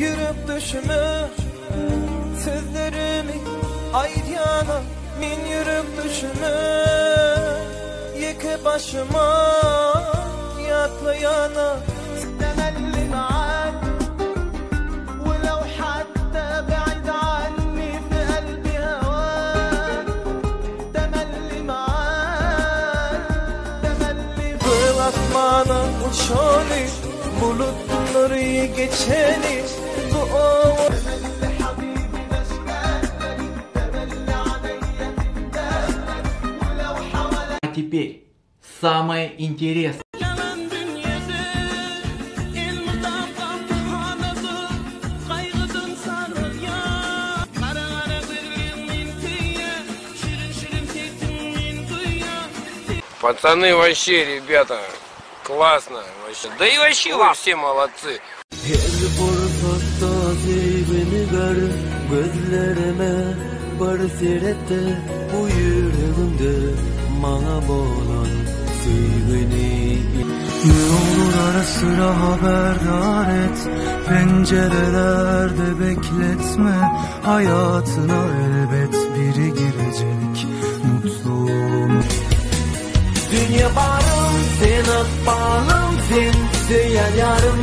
Yürüp düşümü sözlerimi aydiyana min yürüp düşümü yıkı başıma yatlayana temelli معاك ولو حتى بعد عني في قلبي هواك temelli معاك temelli bırakmana uçani bulutları geçeni bu А теперь самое интересное. Пацаны вообще, ребята, классно вообще. Да и вообще вы все молодцы. Her fırsatta zeybini ver gözlerime bar sirette bu yüreğimde bana boğulan sevgini. Ne olur ara sıra haberdar et, pencerelerde bekletme, hayatına elbet biri girecek mutluluğum. Dünya barım sen akbalım sen diyen yarım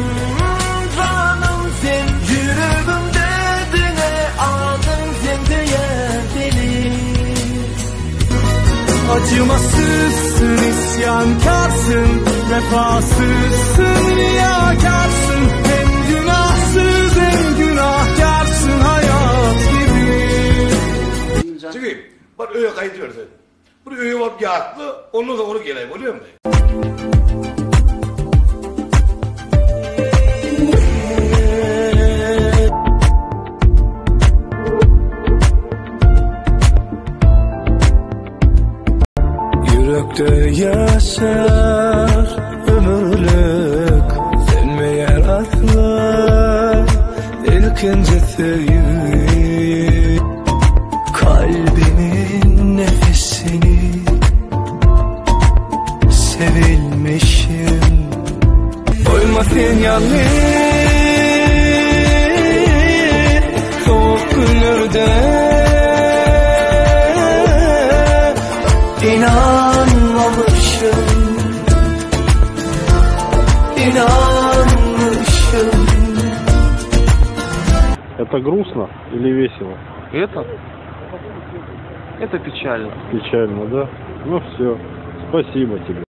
canım sen yüreğimde dine aldın sen diyen deli. Acımasızsın isyankarsın vefasızsın riyakarsın hem günahsız hem günahkarsın hayat gibi. Çünkü bak öyle kaydediyorsun. Buraya öyle var yağlı, onu da onu geleyim, oluyor mu? Yürekte yaşar ömürlük sen meğer akla ilkince sevgi kalbimin nefesini sevilmişim doymasın yani soğuk günlerde İnanmamışım, inanmışım. Это грустно или весело? Это печально. Печально, да? Ну все, спасибо тебе.